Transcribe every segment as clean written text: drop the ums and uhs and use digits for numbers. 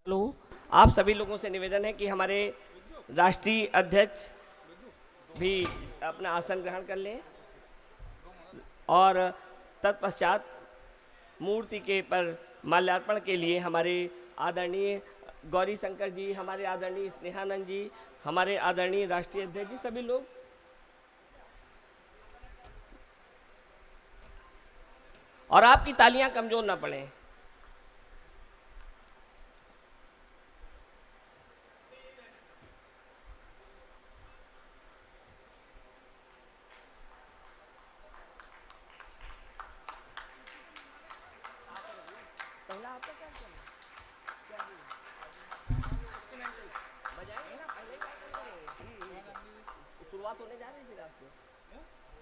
Hello. आप सभी लोगों से निवेदन है कि हमारे राष्ट्रीय अध्यक्ष भी अपना आसन ग्रहण कर लें और तत्पश्चात मूर्ति के पर माल्यार्पण के लिए हमारे आदरणीय गौरी शंकर जी, हमारे आदरणीय स्नेहानंद जी, हमारे आदरणीय राष्ट्रीय अध्यक्ष जी, सभी लोग। और आपकी तालियां कमजोर ना पड़ें। पहला आपका क्या करना बजाएंगे ना, पहले क्या करेंगे? शुरुआत होने जा रही है फिर आपको।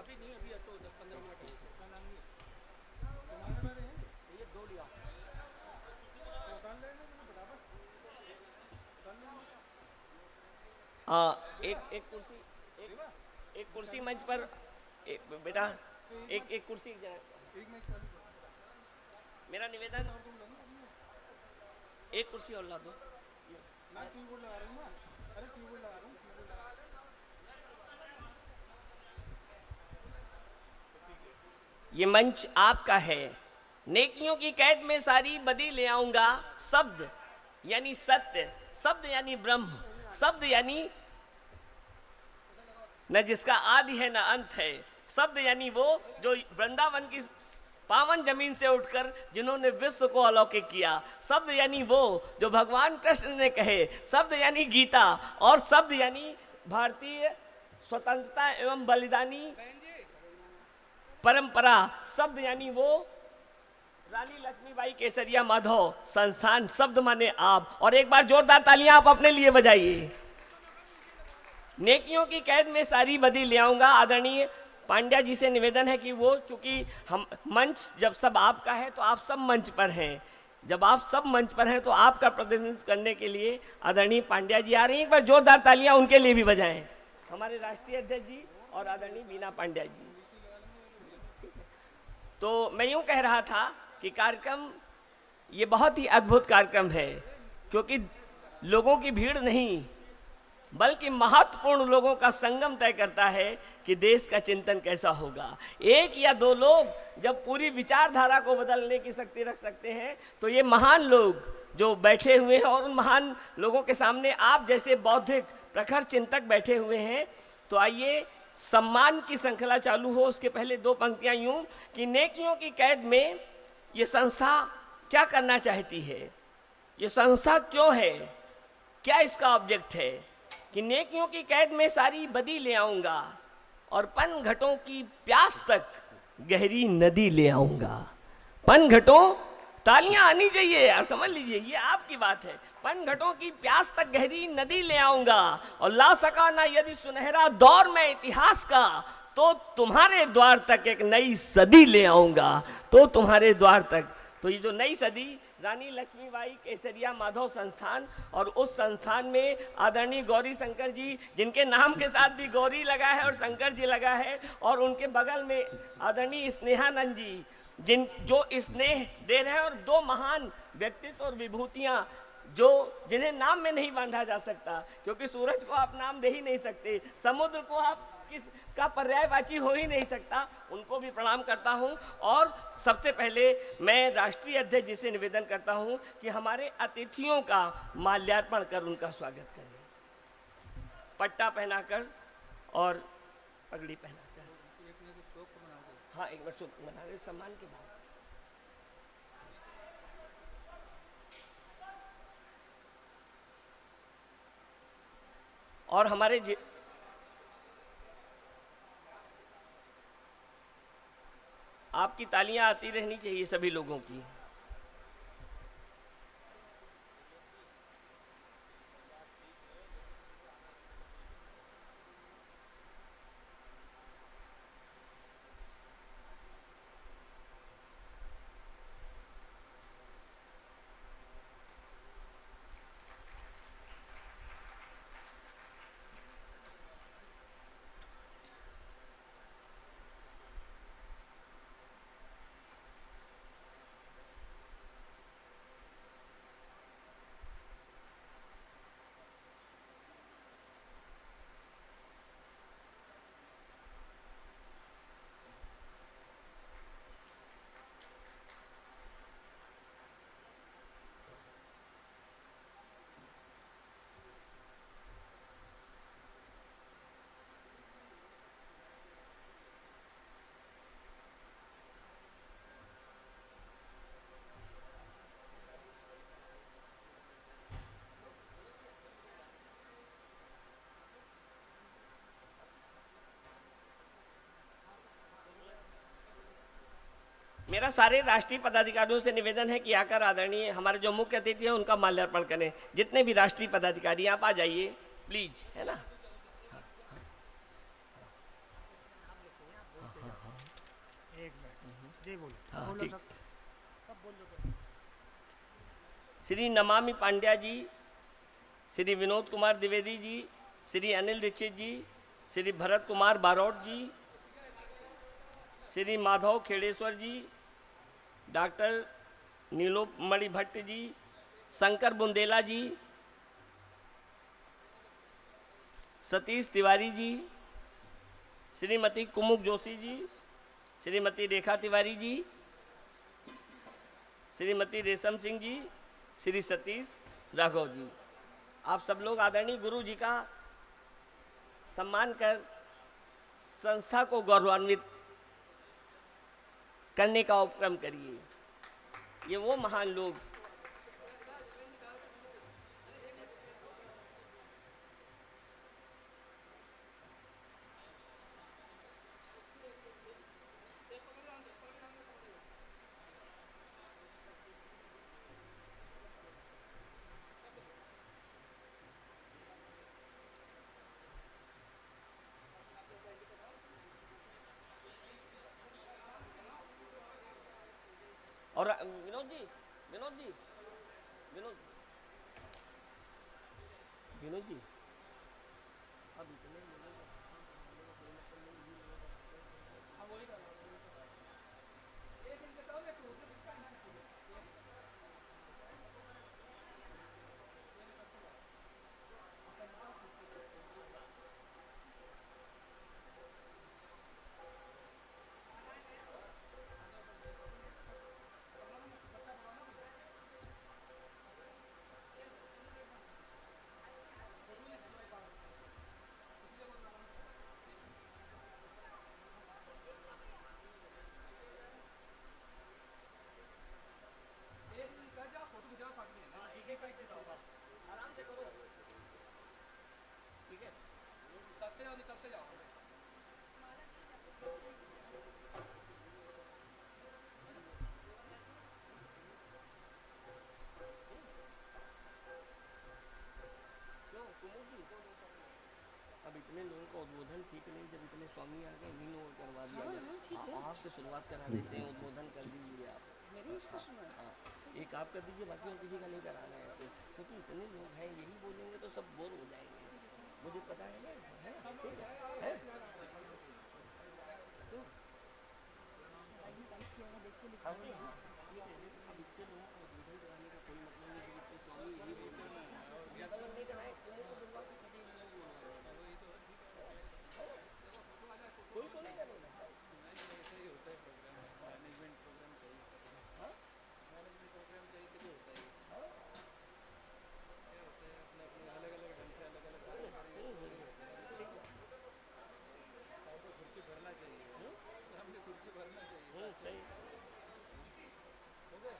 अभी नहीं, अभी तो 10-15 मिनट है। ये दो लिया। एक एक कुर्सी, एक कुर्सी मंच पर। बेटा, एक कुर्सी मेरा निवेदन, एक कुर्सी और ला दो। ये मंच आपका है। नेकियों की कैद में सारी बदी ले आऊंगा। शब्द यानी सत्य, शब्द यानी ब्रह्म, शब्द यानी न जिसका आदि है न अंत है। शब्द यानी वो जो वृंदावन की पावन जमीन से उठकर जिन्होंने विश्व को अलौकिक किया। शब्द यानी वो जो भगवान कृष्ण ने कहे। शब्द यानी गीता, और शब्द यानी भारतीय स्वतंत्रता एवं बलिदानी परंपरा। शब्द यानी वो रानी लक्ष्मीबाई केसरिया माधव संस्थान। शब्द माने आप। और एक बार जोरदार तालियां आप अपने लिए बजाइए। नेकियों की कैद में सारी बदी ले आऊंगा। आदरणीय पांड्या जी से निवेदन है कि वो, चूंकि हम मंच जब सब आपका है तो आप सब मंच पर हैं। जब आप सब मंच पर हैं तो आपका प्रतिनिधित्व करने के लिए आदरणीय पांड्या जी आ रही हैं। एक बार जोरदार तालियां उनके लिए भी बजाएं। हमारे राष्ट्रीय अध्यक्ष जी और आदरणीय बीना पांड्या जी। तो मैं यूं कह रहा था कि कार्यक्रम ये बहुत ही अद्भुत कार्यक्रम है, क्योंकि लोगों की भीड़ नहीं बल्कि महत्वपूर्ण लोगों का संगम तय करता है कि देश का चिंतन कैसा होगा। एक या दो लोग जब पूरी विचारधारा को बदलने की शक्ति रख सकते हैं, तो ये महान लोग जो बैठे हुए हैं और उन महान लोगों के सामने आप जैसे बौद्धिक प्रखर चिंतक बैठे हुए हैं। तो आइए सम्मान की श्रृंखला चालू हो। उसके पहले दो पंक्तियां यूं कि नेकियों की कैद में ये संस्था क्या करना चाहती है, ये संस्था क्यों है, क्या इसका ऑब्जेक्ट है। कि नेकियों की कैद में सारी बदी ले आऊंगा और पन घटों की प्यास तक गहरी नदी ले आऊंगा। पन घटों, तालियां आनी चाहिए यार, समझ लीजिए ये आपकी बात है। पन घटों की प्यास तक गहरी नदी ले आऊंगा और ला सका ना यदि सुनहरा दौर में इतिहास का, तो तुम्हारे द्वार तक एक नई सदी ले आऊंगा। तो तुम्हारे द्वार तक, तो ये जो नई सदी रानी लक्ष्मीबाई केसरिया माधव संस्थान, और उस संस्थान में आदरणीय गौरी शंकर जी, जिनके नाम के साथ भी गौरी लगा है और शंकर जी लगा है, और उनके बगल में आदरणीय स्नेहानंद जी, जो स्नेह दे रहे हैं। और दो महान व्यक्तित्व और विभूतियां जो जिन्हें नाम में नहीं बांधा जा सकता, क्योंकि सूरज को आप नाम दे ही नहीं सकते, समुद्र को आप किस का पर्यायवाची हो ही नहीं सकता। उनको भी प्रणाम करता हूं। और सबसे पहले मैं राष्ट्रीय अध्यक्ष जी से निवेदन करता हूं कि हमारे अतिथियों का माल्यार्पण कर उनका स्वागत करें, पट्टा पहनाकर और पगड़ी पहनाकर। हाँ, एक बार मना रहे सम्मान के बाद। और हमारे आपकी तालियां आती रहनी चाहिए सभी लोगों की। मेरा सारे राष्ट्रीय पदाधिकारियों से निवेदन है कि आकर आदरणीय हमारे जो मुख्य अतिथि हैं उनका माल्यार्पण करें। जितने भी राष्ट्रीय पदाधिकारी आप आ जाइए प्लीज, है ना। एक मिनट जी बोलो हाँ, बोलो ठीक। सब बोल दो। श्री नमामि पांड्या जी, श्री विनोद कुमार द्विवेदी जी, श्री अनिल दीक्षित जी, श्री भरत कुमार बारोट जी, श्री माधव खेड़ेश्वर जी, डॉक्टर नीलोमणि भट्ट जी, शंकर बुंदेला जी, सतीश तिवारी जी, श्रीमती कुमुक जोशी जी, श्रीमती रेखा तिवारी जी, श्रीमती रेशम सिंह जी, श्री सतीश राघव जी। आप सब लोग आदरणीय गुरु जी का सम्मान कर संस्था को गौरवान्वित करने का उपक्रम करिए। ये वो महान लोग और विनोद जी, विनोद जी, विनोद विनोद जी, अब इतने आराम से करो, ठीक है। तब से जाओ, तब से जाओ। क्यों कुमुद जी, अब इतने लोगों का उद्बोधन ठीक नहीं, जब इतने स्वामी आ गए इन्हीं लोगों को करवा दिया जाए। आपसे शुरुआत करा देते हैं, उद्बोधन कर दीजिए आप। मेरी शुरुआत। हाँ, एक आप कर दीजिए, बाकी और किसी का नहीं कराना है आपको, क्योंकि इतने लोग हैं, यही बोलेंगे तो सब बोर हो जाएंगे। मुझे पता है ना, है ठीक है। क्यों? हाँ, नहीं, हाँ, ठीक है। अब इतने लोगों को उद्बोधन कराने का कोई मतलब नहीं है, इतने स्वामी यही बोलते हैं, ज़्यादा लोग नहीं कराए, कुमुद को बुलवा के सीधे इन लोगों को बुलवा देना। कोई तो नहीं करेगा। ऐसा ही होता है प्रोग्राम, मैनेजमेंट प्रोग्राम चाहिए। हाँ? मैनेजमेंट प्रोग्राम चाहिए तो होता है। हाँ? क्या होता है, अपने अपने अलग अलग ढंग से अलग अलग ठीक है। सामने कुर्सी भरना चाहिए, सामने कुर्सी भरना चाहिए। सही। हो गया।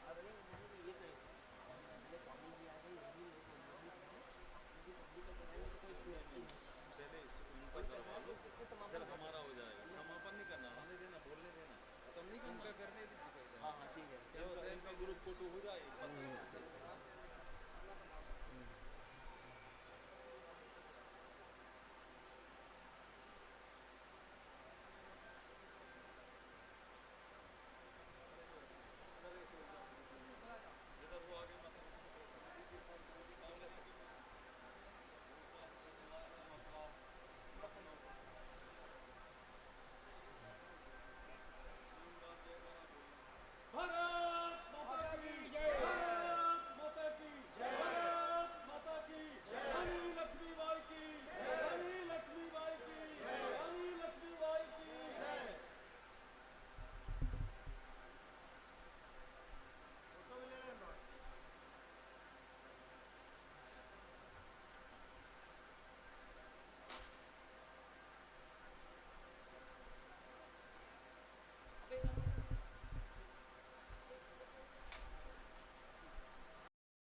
अब नहीं, मुझे ये कहें, ये स्वामी जी आ गए, यही लोग उद्बोधन करें, क्योंकि पब्लिक को कराने का कोई इसमें नहीं है। पहले उनका करवा लो, कितने समापन फिर करते हैं? हमारा हो जाएगा। समापन नहीं करना, आने देना, बोलने देना, खत्म नहीं उनका करना। करने दीजिए। हाँ हाँ ठीक है। क्या होता है, इनका ग्रुप फोटो हो जाएगा।